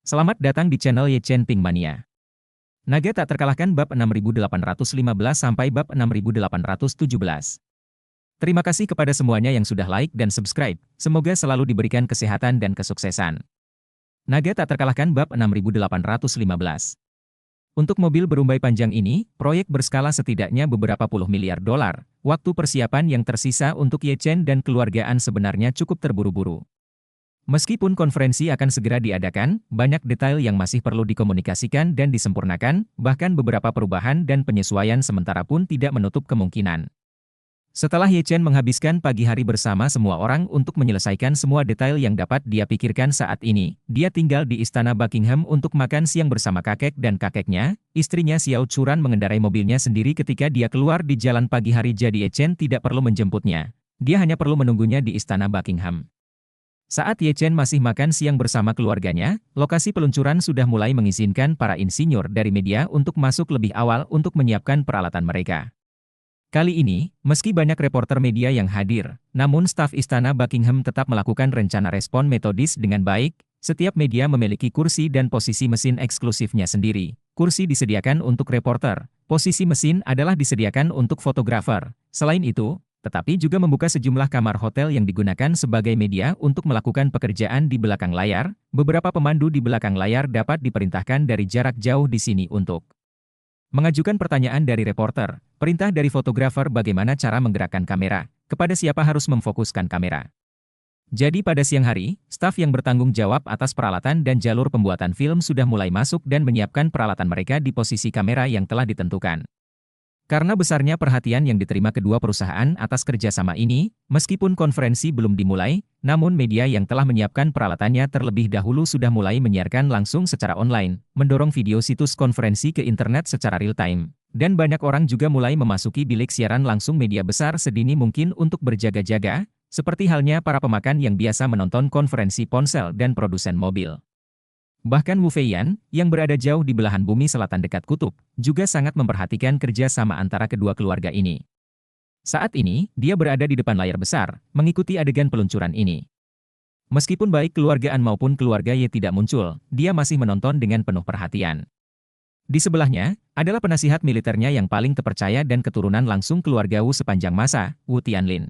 Selamat datang di channel Ye Chen Ping Mania. Naga tak terkalahkan bab 6815 sampai bab 6817. Terima kasih kepada semuanya yang sudah like dan subscribe. Semoga selalu diberikan kesehatan dan kesuksesan. Naga tak terkalahkan bab 6815. Untuk mobil berumbai panjang ini, proyek berskala setidaknya beberapa puluh miliar dolar. Waktu persiapan yang tersisa untuk Ye Chen dan keluargaan sebenarnya cukup terburu-buru. Meskipun konferensi akan segera diadakan, banyak detail yang masih perlu dikomunikasikan dan disempurnakan, bahkan beberapa perubahan dan penyesuaian sementara pun tidak menutup kemungkinan. Setelah Ye Chen menghabiskan pagi hari bersama semua orang untuk menyelesaikan semua detail yang dapat dia pikirkan saat ini, dia tinggal di istana Buckingham untuk makan siang bersama kakek dan kakeknya. Istrinya Xiao Churan mengendarai mobilnya sendiri ketika dia keluar di jalan pagi hari, jadi Ye Chen tidak perlu menjemputnya. Dia hanya perlu menunggunya di istana Buckingham. Saat Ye Chen masih makan siang bersama keluarganya, lokasi peluncuran sudah mulai mengizinkan para insinyur dari media untuk masuk lebih awal untuk menyiapkan peralatan mereka. Kali ini, meski banyak reporter media yang hadir, namun staf istana Buckingham tetap melakukan rencana respon metodis dengan baik. Setiap media memiliki kursi dan posisi mesin eksklusifnya sendiri. Kursi disediakan untuk reporter, posisi mesin adalah disediakan untuk fotografer. Selain itu, tetapi juga membuka sejumlah kamar hotel yang digunakan sebagai media untuk melakukan pekerjaan di belakang layar. Beberapa pemandu di belakang layar dapat diperintahkan dari jarak jauh di sini untuk mengajukan pertanyaan dari reporter, perintah dari fotografer bagaimana cara menggerakkan kamera, kepada siapa harus memfokuskan kamera. Jadi pada siang hari, staf yang bertanggung jawab atas peralatan dan jalur pembuatan film sudah mulai masuk dan menyiapkan peralatan mereka di posisi kamera yang telah ditentukan. Karena besarnya perhatian yang diterima kedua perusahaan atas kerjasama ini, meskipun konferensi belum dimulai, namun media yang telah menyiapkan peralatannya terlebih dahulu sudah mulai menyiarkan langsung secara online, mendorong video situs konferensi ke internet secara real-time. Dan banyak orang juga mulai memasuki bilik siaran langsung media besar sedini mungkin untuk berjaga-jaga, seperti halnya para pemakan yang biasa menonton konferensi ponsel dan produsen mobil. Bahkan Wu Feiyan, yang berada jauh di belahan bumi selatan dekat kutub, juga sangat memperhatikan kerja sama antara kedua keluarga ini. Saat ini, dia berada di depan layar besar, mengikuti adegan peluncuran ini. Meskipun baik keluargaan maupun keluarga Ye tidak muncul, dia masih menonton dengan penuh perhatian. Di sebelahnya, adalah penasihat militernya yang paling terpercaya dan keturunan langsung keluarga Wu sepanjang masa, Wu Tianlin.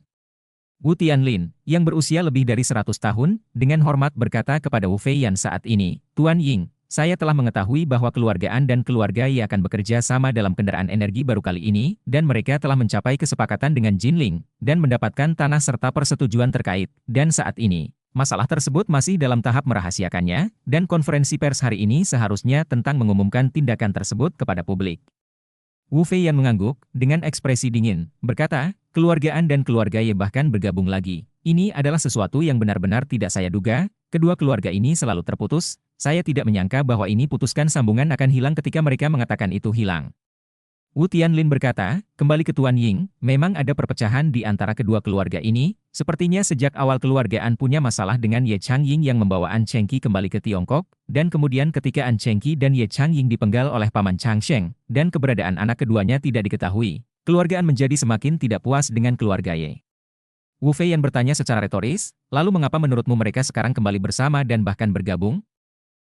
Wu Tianlin, yang berusia lebih dari 100 tahun, dengan hormat berkata kepada Wu Feiyan saat ini, "Tuan Ying, saya telah mengetahui bahwa keluargaan dan keluarga Ye akan bekerja sama dalam kendaraan energi baru kali ini, dan mereka telah mencapai kesepakatan dengan Jinling, dan mendapatkan tanah serta persetujuan terkait, dan saat ini, masalah tersebut masih dalam tahap merahasiakannya, dan konferensi pers hari ini seharusnya tentang mengumumkan tindakan tersebut kepada publik." Wu Feiyan mengangguk, dengan ekspresi dingin, berkata, "Keluargaan dan keluarga Ye bahkan bergabung lagi. Ini adalah sesuatu yang benar-benar tidak saya duga, kedua keluarga ini selalu terputus, saya tidak menyangka bahwa ini putuskan sambungan akan hilang ketika mereka mengatakan itu hilang." Wu Tianlin berkata, "Kembali ke Tuan Ying, memang ada perpecahan di antara kedua keluarga ini, sepertinya sejak awal keluargaan punya masalah dengan Ye Changying yang membawa An Chengqi kembali ke Tiongkok, dan kemudian ketika An Chengqi dan Ye Changying dipenggal oleh Paman Changsheng, dan keberadaan anak keduanya tidak diketahui, keluargaan menjadi semakin tidak puas dengan keluarga Ye." Wu Feiyan bertanya secara retoris, "Lalu mengapa menurutmu mereka sekarang kembali bersama dan bahkan bergabung?"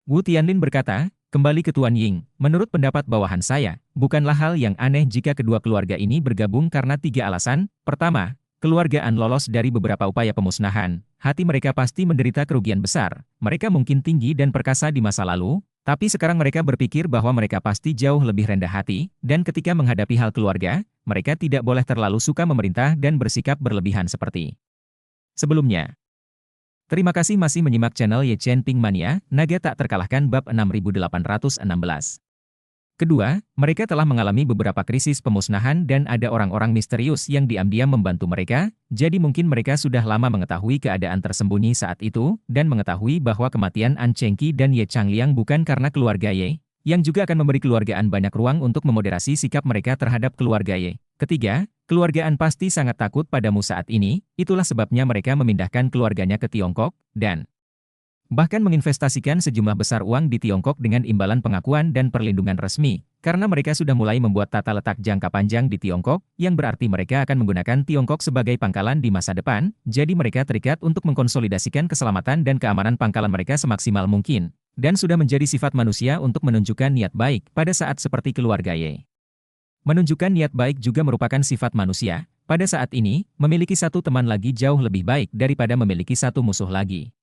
Wu Tianlin berkata, "Kembali ke Tuan Ying, menurut pendapat bawahan saya, bukanlah hal yang aneh jika kedua keluarga ini bergabung karena 3 alasan. Pertama, keluargaan lolos dari beberapa upaya pemusnahan. Hati mereka pasti menderita kerugian besar. Mereka mungkin tinggi dan perkasa di masa lalu, tapi sekarang mereka berpikir bahwa mereka pasti jauh lebih rendah hati, dan ketika menghadapi hal keluarga, mereka tidak boleh terlalu suka memerintah dan bersikap berlebihan seperti sebelumnya." Terima kasih masih menyimak channel Ye Chen Ping Mania, Naga tak terkalahkan bab 6816. Kedua, mereka telah mengalami beberapa krisis pemusnahan dan ada orang-orang misterius yang diam-diam membantu mereka, jadi mungkin mereka sudah lama mengetahui keadaan tersembunyi saat itu, dan mengetahui bahwa kematian An Chengqi dan Ye Changliang bukan karena keluarga Ye, yang juga akan memberi keluargaan banyak ruang untuk memoderasi sikap mereka terhadap keluarga Ye. Ketiga, keluargaan pasti sangat takut padamu saat ini, itulah sebabnya mereka memindahkan keluarganya ke Tiongkok, dan bahkan menginvestasikan sejumlah besar uang di Tiongkok dengan imbalan pengakuan dan perlindungan resmi, karena mereka sudah mulai membuat tata letak jangka panjang di Tiongkok, yang berarti mereka akan menggunakan Tiongkok sebagai pangkalan di masa depan, jadi mereka terikat untuk mengkonsolidasikan keselamatan dan keamanan pangkalan mereka semaksimal mungkin. Dan sudah menjadi sifat manusia untuk menunjukkan niat baik pada saat seperti keluarga Ye. Menunjukkan niat baik juga merupakan sifat manusia. Pada saat ini, memiliki satu teman lagi jauh lebih baik daripada memiliki satu musuh lagi.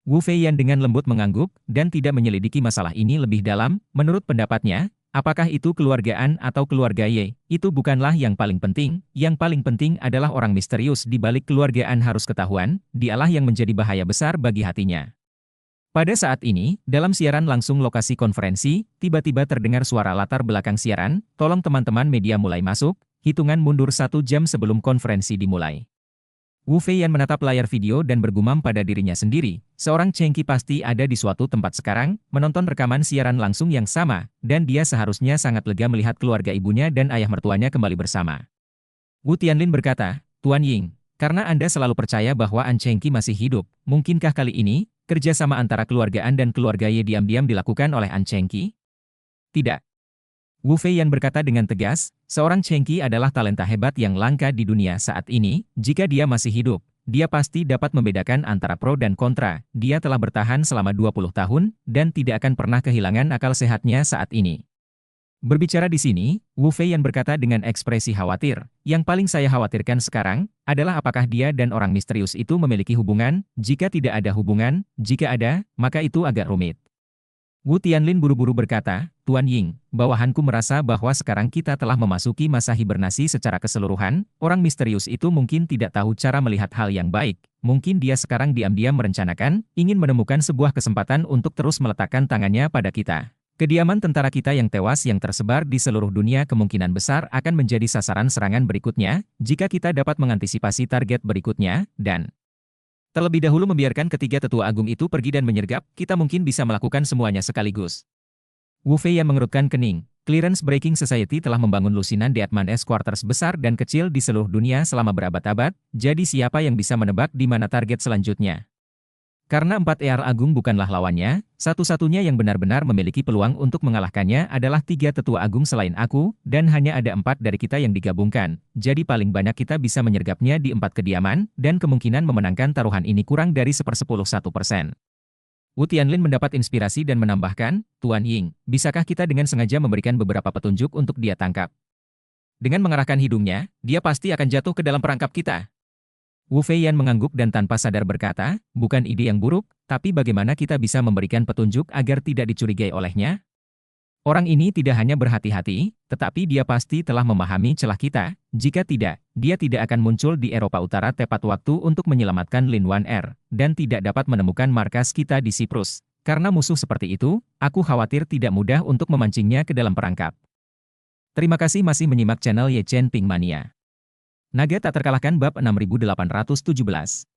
Wu Feiyan dengan lembut mengangguk dan tidak menyelidiki masalah ini lebih dalam. Menurut pendapatnya, apakah itu keluargaan atau keluarga Ye, itu bukanlah yang paling penting. Yang paling penting adalah orang misterius di balik keluargaan harus ketahuan, dialah yang menjadi bahaya besar bagi hatinya. Pada saat ini, dalam siaran langsung lokasi konferensi, tiba-tiba terdengar suara latar belakang siaran, tolong teman-teman media mulai masuk, hitungan mundur 1 jam sebelum konferensi dimulai. Wu Feiyan menatap layar video dan bergumam pada dirinya sendiri, seorang Chengqi pasti ada di suatu tempat sekarang, menonton rekaman siaran langsung yang sama, dan dia seharusnya sangat lega melihat keluarga ibunya dan ayah mertuanya kembali bersama. Wu Tianlin berkata, Tuan Ying, karena Anda selalu percaya bahwa An Chengqi masih hidup, mungkinkah kali ini, kerjasama antara keluarga An dan keluarga Ye diam-diam dilakukan oleh An Chengqi? Tidak. Wu Feiyan berkata dengan tegas, seorang Chengqi adalah talenta hebat yang langka di dunia saat ini, jika dia masih hidup, dia pasti dapat membedakan antara pro dan kontra, dia telah bertahan selama 20 tahun, dan tidak akan pernah kehilangan akal sehatnya saat ini. Berbicara di sini, Wu Feiyan berkata dengan ekspresi khawatir, yang paling saya khawatirkan sekarang, adalah apakah dia dan orang misterius itu memiliki hubungan, jika tidak ada hubungan, jika ada, maka itu agak rumit. Wu Tianlin buru-buru berkata, Tuan Ying, bawahanku merasa bahwa sekarang kita telah memasuki masa hibernasi secara keseluruhan, orang misterius itu mungkin tidak tahu cara melihat hal yang baik, mungkin dia sekarang diam-diam merencanakan, ingin menemukan sebuah kesempatan untuk terus meletakkan tangannya pada kita. Kediaman tentara kita yang tewas yang tersebar di seluruh dunia kemungkinan besar akan menjadi sasaran serangan berikutnya, jika kita dapat mengantisipasi target berikutnya, dan terlebih dahulu membiarkan ketiga tetua agung itu pergi dan menyergap, kita mungkin bisa melakukan semuanya sekaligus. Wu Feiyan mengerutkan kening. Clearance Breaking Society telah membangun lusinan Deadman Quarters besar dan kecil di seluruh dunia selama berabad-abad, jadi siapa yang bisa menebak di mana target selanjutnya? Karena 4 ER Agung bukanlah lawannya, satu-satunya yang benar-benar memiliki peluang untuk mengalahkannya adalah 3 tetua agung selain aku, dan hanya ada 4 dari kita yang digabungkan, jadi paling banyak kita bisa menyergapnya di 4 kediaman, dan kemungkinan memenangkan taruhan ini kurang dari 1/10%. Wu Tianlin mendapat inspirasi dan menambahkan, Tuan Ying, bisakah kita dengan sengaja memberikan beberapa petunjuk untuk dia tangkap? Dengan mengarahkan hidungnya, dia pasti akan jatuh ke dalam perangkap kita. Wu Feiyan mengangguk dan tanpa sadar berkata, bukan ide yang buruk, tapi bagaimana kita bisa memberikan petunjuk agar tidak dicurigai olehnya? Orang ini tidak hanya berhati-hati, tetapi dia pasti telah memahami celah kita, jika tidak, dia tidak akan muncul di Eropa Utara tepat waktu untuk menyelamatkan Lin Wan Er, dan tidak dapat menemukan markas kita di Siprus. Karena musuh seperti itu, aku khawatir tidak mudah untuk memancingnya ke dalam perangkap. Terima kasih masih menyimak channel Ye Chen Ping Mania. Naga tak terkalahkan bab 6817.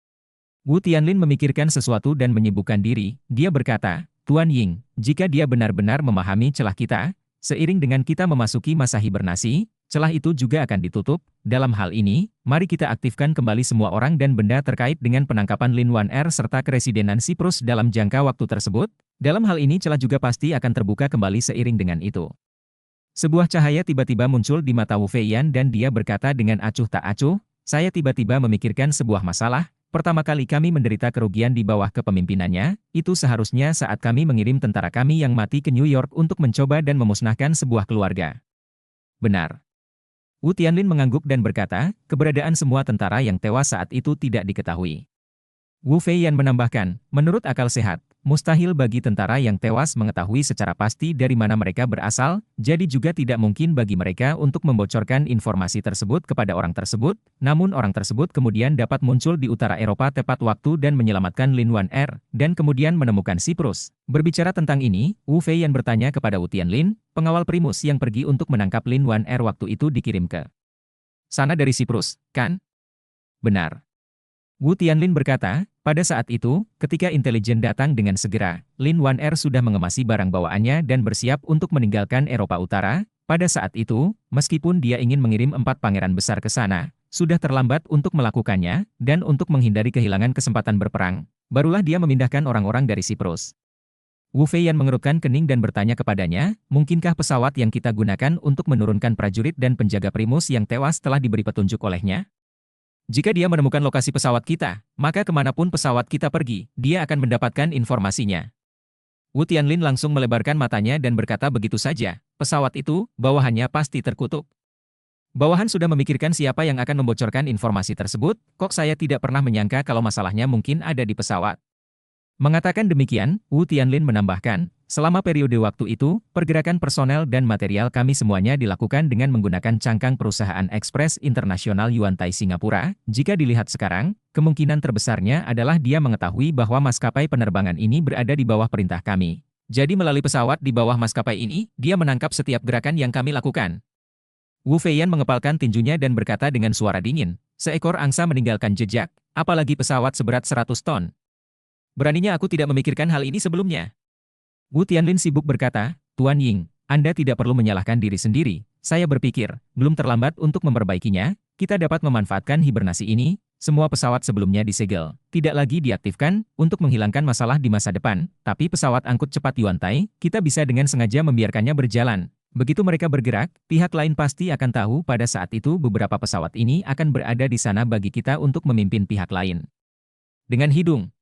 Wu Tianlin memikirkan sesuatu dan menyibukkan diri, dia berkata, Tuan Ying, jika dia benar-benar memahami celah kita, seiring dengan kita memasuki masa hibernasi, celah itu juga akan ditutup. Dalam hal ini, mari kita aktifkan kembali semua orang dan benda terkait dengan penangkapan Lin Wan Er serta Keresidenan Siprus dalam jangka waktu tersebut. Dalam hal ini celah juga pasti akan terbuka kembali seiring dengan itu. Sebuah cahaya tiba-tiba muncul di mata Wu Feiyan dan dia berkata dengan acuh tak acuh, saya tiba-tiba memikirkan sebuah masalah, pertama kali kami menderita kerugian di bawah kepemimpinannya, itu seharusnya saat kami mengirim tentara kami yang mati ke New York untuk mencoba dan memusnahkan sebuah keluarga. Benar. Wu Tianlin mengangguk dan berkata, keberadaan semua tentara yang tewas saat itu tidak diketahui. Wu Feiyan menambahkan, menurut akal sehat, mustahil bagi tentara yang tewas mengetahui secara pasti dari mana mereka berasal, jadi juga tidak mungkin bagi mereka untuk membocorkan informasi tersebut kepada orang tersebut, namun orang tersebut kemudian dapat muncul di utara Eropa tepat waktu dan menyelamatkan Lin Wan Er, dan kemudian menemukan Siprus. Berbicara tentang ini, Wu Feiyan bertanya kepada Wu Tianlin, pengawal primus yang pergi untuk menangkap Lin Wan Er waktu itu dikirim ke sana dari Siprus, kan? Benar. Wu Tianlin berkata, pada saat itu, ketika intelijen datang dengan segera, Lin Wan Er sudah mengemasi barang bawaannya dan bersiap untuk meninggalkan Eropa Utara. Pada saat itu, meskipun dia ingin mengirim 4 pangeran besar ke sana, sudah terlambat untuk melakukannya, dan untuk menghindari kehilangan kesempatan berperang, barulah dia memindahkan orang-orang dari Siprus. Wu Feiyan mengerutkan kening dan bertanya kepadanya, mungkinkah pesawat yang kita gunakan untuk menurunkan prajurit dan penjaga primus yang tewas telah diberi petunjuk olehnya? Jika dia menemukan lokasi pesawat kita, maka kemanapun pesawat kita pergi, dia akan mendapatkan informasinya. Wu Tianlin langsung melebarkan matanya dan berkata begitu saja, pesawat itu, bawahannya pasti terkutuk. Bawahan sudah memikirkan siapa yang akan membocorkan informasi tersebut, kok saya tidak pernah menyangka kalau masalahnya mungkin ada di pesawat. Mengatakan demikian, Wu Tianlin menambahkan, selama periode waktu itu, pergerakan personel dan material kami semuanya dilakukan dengan menggunakan cangkang perusahaan ekspres internasional Yuantai Singapura. Jika dilihat sekarang, kemungkinan terbesarnya adalah dia mengetahui bahwa maskapai penerbangan ini berada di bawah perintah kami. Jadi melalui pesawat di bawah maskapai ini, dia menangkap setiap gerakan yang kami lakukan. Wu Feiyan mengepalkan tinjunya dan berkata dengan suara dingin, seekor angsa meninggalkan jejak, apalagi pesawat seberat 100 ton. Beraninya aku tidak memikirkan hal ini sebelumnya. Wu Tianlin sibuk berkata, Tuan Ying, Anda tidak perlu menyalahkan diri sendiri. Saya berpikir, belum terlambat untuk memperbaikinya, kita dapat memanfaatkan hibernasi ini, semua pesawat sebelumnya disegel, tidak lagi diaktifkan, untuk menghilangkan masalah di masa depan, tapi pesawat angkut cepat Yuantai, kita bisa dengan sengaja membiarkannya berjalan. Begitu mereka bergerak, pihak lain pasti akan tahu pada saat itu beberapa pesawat ini akan berada di sana bagi kita untuk memimpin pihak lain. Dengan hidung,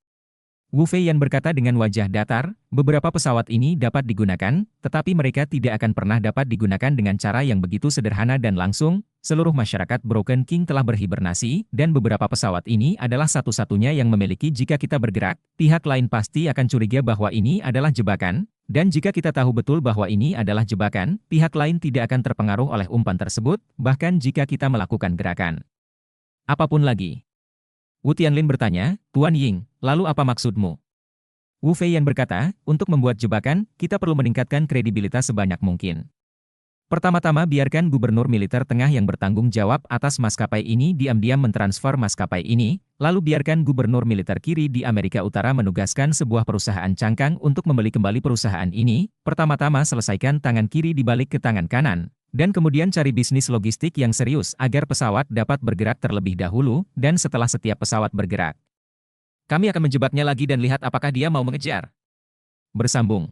Wu Feiyan berkata dengan wajah datar, beberapa pesawat ini dapat digunakan, tetapi mereka tidak akan pernah dapat digunakan dengan cara yang begitu sederhana dan langsung. Seluruh masyarakat Broken King telah berhibernasi, dan beberapa pesawat ini adalah satu-satunya yang memiliki. Jika kita bergerak, pihak lain pasti akan curiga bahwa ini adalah jebakan, dan jika kita tahu betul bahwa ini adalah jebakan, pihak lain tidak akan terpengaruh oleh umpan tersebut, bahkan jika kita melakukan gerakan apapun lagi. Wu Tianlin bertanya, Tuan Ying, lalu apa maksudmu? Wu Feiyan berkata, untuk membuat jebakan, kita perlu meningkatkan kredibilitas sebanyak mungkin. Pertama-tama biarkan gubernur militer tengah yang bertanggung jawab atas maskapai ini diam-diam mentransfer maskapai ini, lalu biarkan gubernur militer kiri di Amerika Utara menugaskan sebuah perusahaan cangkang untuk membeli kembali perusahaan ini, pertama-tama selesaikan tangan kiri dibalik ke tangan kanan, dan kemudian cari bisnis logistik yang serius agar pesawat dapat bergerak terlebih dahulu, dan setelah setiap pesawat bergerak, kami akan menjebaknya lagi dan lihat apakah dia mau mengejar. Bersambung.